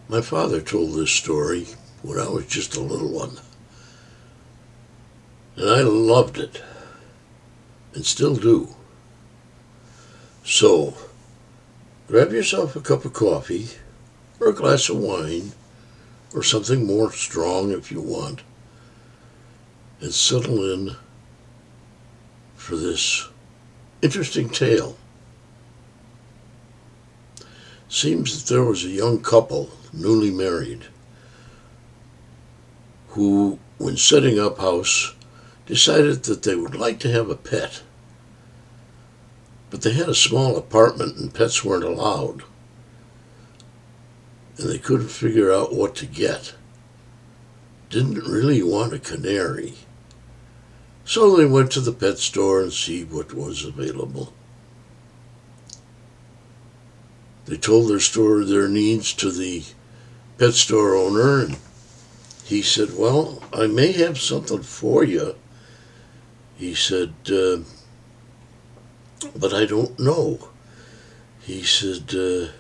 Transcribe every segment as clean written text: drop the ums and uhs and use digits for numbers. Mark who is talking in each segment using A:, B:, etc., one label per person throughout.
A: My father told this story when I was just a little one, and I loved it, and still do. So, grab yourself a cup of coffee, or a glass of wine, or something more strong if you want, and settle in for this interesting tale. Seems that there was a young couple, newly married, who, when setting up house, decided that they would like to have a pet. But they had a small apartment and pets weren't allowed. And they couldn't figure out what to get. Didn't really want a canary. So they went to the pet store and see what was available. They told their needs to the pet store owner, and he said, "Well, I may have something for you." He said, "But I don't know." He said,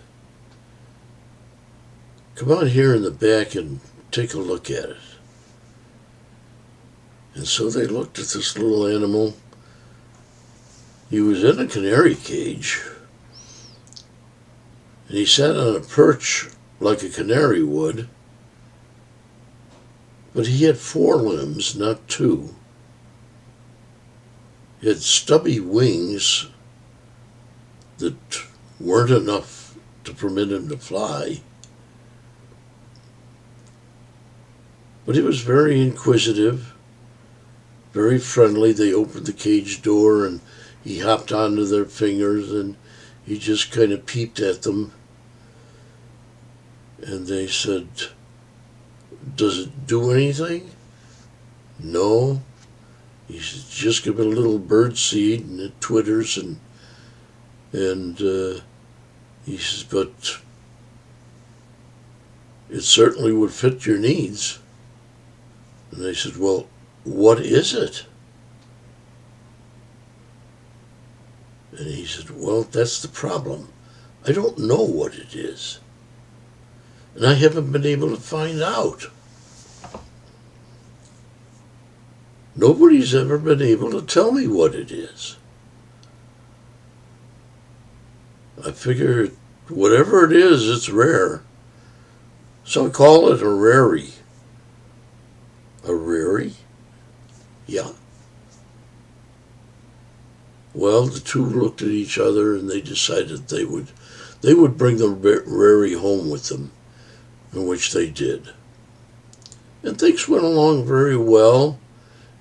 A: "Come on here in the back and take a look at it." And so they looked at this little animal. He was in a canary cage, and he sat on a perch like a canary would, but he had 4 limbs, not 2. He had stubby wings that weren't enough to permit him to fly. But he was very inquisitive, very friendly. They opened the cage door and he hopped onto their fingers and he just kind of peeped at them. And they said, "Does it do anything?" "No." He said, "Just give it a little bird seed and it twitters and he says, but it certainly would fit your needs." And they said, "Well, what is it?" And he said, "Well, that's the problem. I don't know what it is. And I haven't been able to find out. Nobody's ever been able to tell me what it is. I figure whatever it is, it's rare. So I call it a Rary." "A Rary?" "Yeah." Well, the two looked at each other and they decided they would bring the Rary home with them, in which they did. And things went along very well.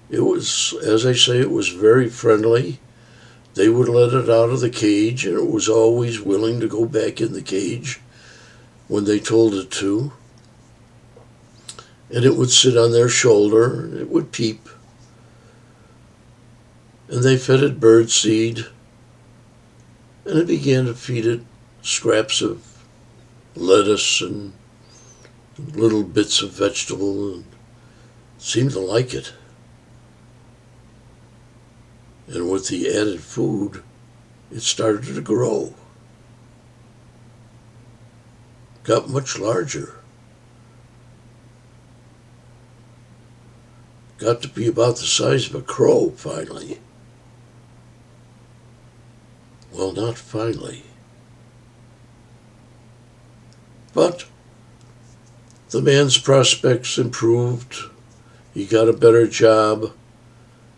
A: It was, as I say, it was very friendly. They would let it out of the cage, and it was always willing to go back in the cage when they told it to. And it would sit on their shoulder, and it would peep. And they fed it bird seed, and it began to feed it scraps of lettuce and little bits of vegetable, and seemed to like it. And with the added food, it started to grow. Got much larger. Got to be about the size of a crow, finally. Well, not finally. But the man's prospects improved. He got a better job.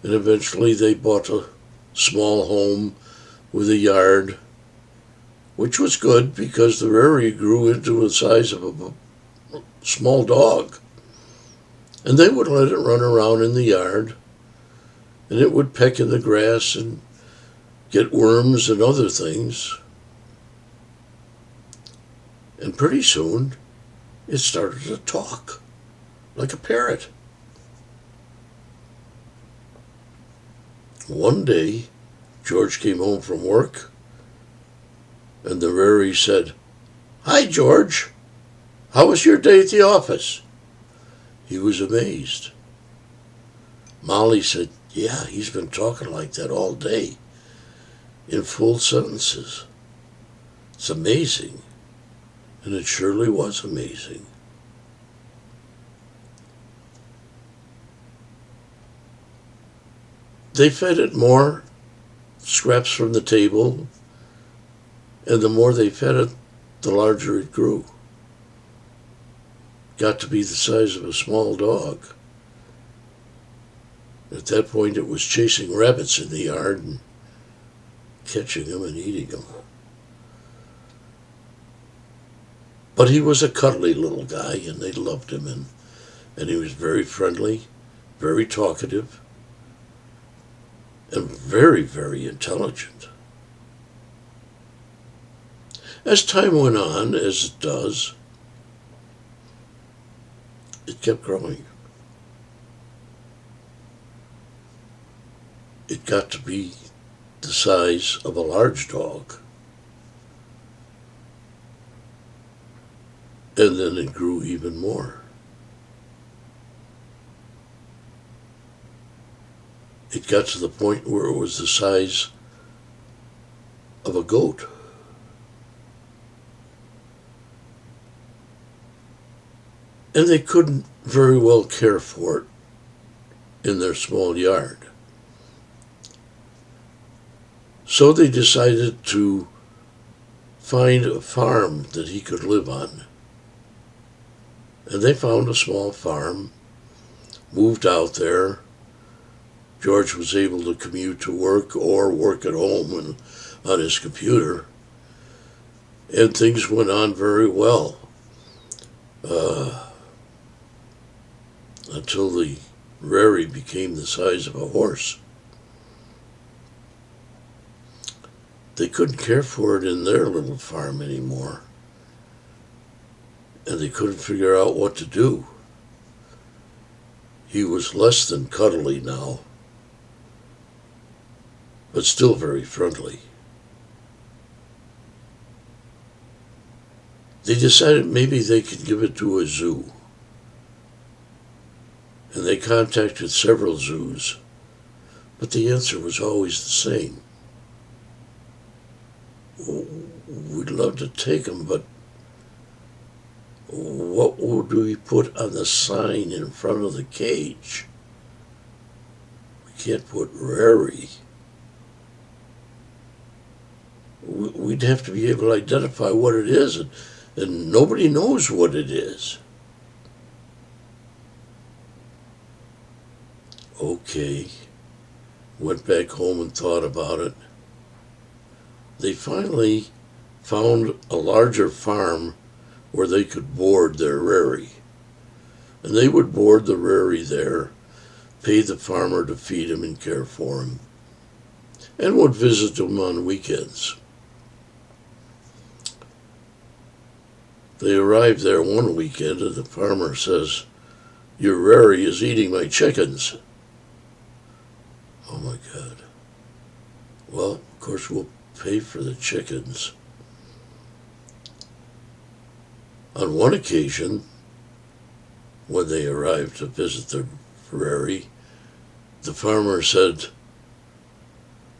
A: And eventually they bought a small home with a yard, which was good because the Rary grew into the size of a small dog. And they would let it run around in the yard, and it would peck in the grass and get worms and other things. And pretty soon, it started to talk, like a parrot. One day, George came home from work, and the Rary said, "Hi, George. How was your day at the office?" He was amazed. Molly said, "Yeah, he's been talking like that all day, in full sentences. It's amazing." And it surely was amazing. They fed it more scraps from the table, and the more they fed it, the larger it grew. Got to be the size of a small dog. At that point, it was chasing rabbits in the yard and catching them and eating them. But he was a cuddly little guy, and they loved him, and he was very friendly, very talkative, and very, very intelligent. As time went on, as it does, it kept growing. It got to be the size of a large dog. And then it grew even more. It got to the point where it was the size of a goat. And they couldn't very well care for it in their small yard. So they decided to find a farm that he could live on. And they found a small farm, moved out there. George was able to commute to work or work at home and on his computer. And things went on very well. Until the Rary became the size of a horse. They couldn't care for it in their little farm anymore. And they couldn't figure out what to do. He was less than cuddly now, but still very friendly. They decided maybe they could give it to a zoo. And they contacted several zoos, but the answer was always the same. We'd love to take him, but what would we put on the sign in front of the cage? We can't put Rary. We'd have to be able to identify what it is, and nobody knows what it is. Okay, went back home and thought about it. They finally found a larger farm where they could board their Rary. And they would board the Rary there, pay the farmer to feed him and care for him, and would visit him on weekends. They arrived there one weekend and the farmer says, "Your Rary is eating my chickens." Oh my God. Well, of course we'll pay for the chickens. On one occasion, when they arrived to visit the Rary, the farmer said,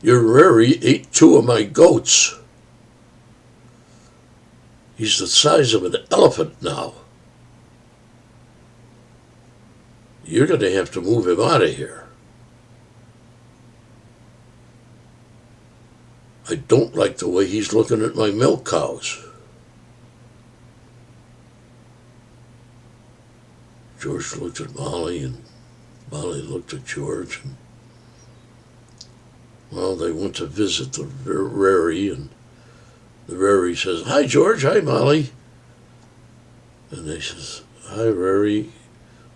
A: "Your Rary ate 2 of my goats. He's the size of an elephant now. You're going to have to move him out of here. I don't like the way he's looking at my milk cows." George looked at Molly, and Molly looked at George, and well, they went to visit the Rary, and the Rary says, "Hi, George. Hi, Molly." And they says, "Hi, Rary.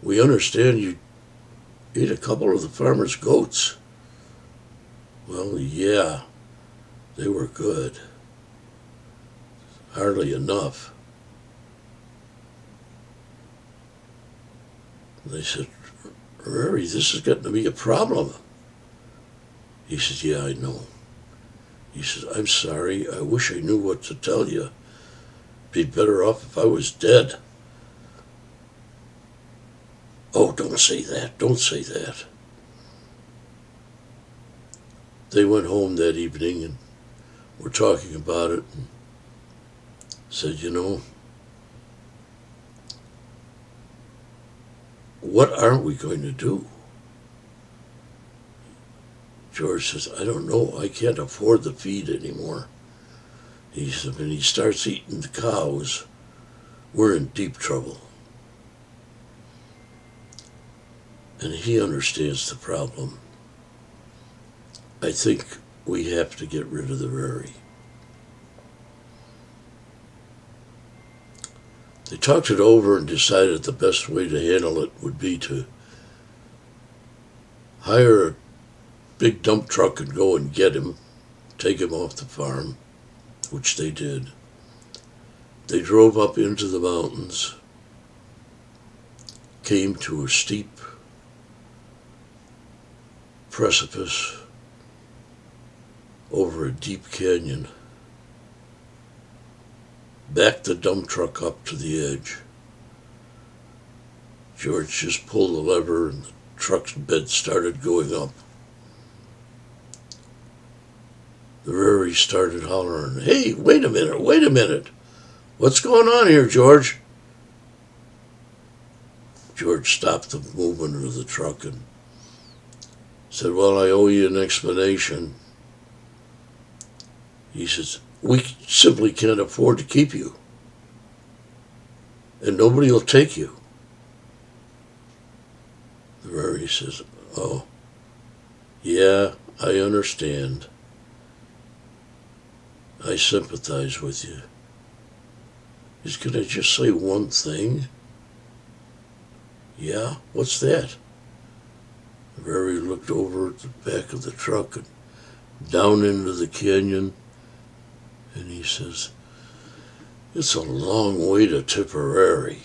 A: We understand you ate a couple of the farmer's goats." "Well, yeah, they were good. Hardly enough." They said, "Rary, this is getting to be a problem." He said, "Yeah, I know." He said, "I'm sorry. I wish I knew what to tell you. Be better off if I was dead." "Oh, don't say that. Don't say that." They went home that evening and were talking about it and said, "You know, what aren't we going to do? George says, I don't know. I can't afford the feed anymore. He said, when he starts eating the cows, we're in deep trouble. And he understands the problem. I think we have to get rid of the Rary. They talked it over and decided the best way to handle it would be to hire a big dump truck and go and get him, take him off the farm, which they did. They drove up into the mountains, came to a steep precipice over a deep canyon, backed the dump truck up to the edge. George just pulled the lever and the truck's bed started going up. The Rary started hollering, hey, wait a minute. What's going on here, George? George stopped the movement of the truck and said, well, I owe you an explanation. He says, we simply can't afford to keep you. And nobody will take you. The Rary says, oh, yeah, I understand. I sympathize with you. He's going to just say one thing? Yeah, what's that? The Rary looked over at the back of the truck and down into the canyon, and he says, it's a long way to TheRary.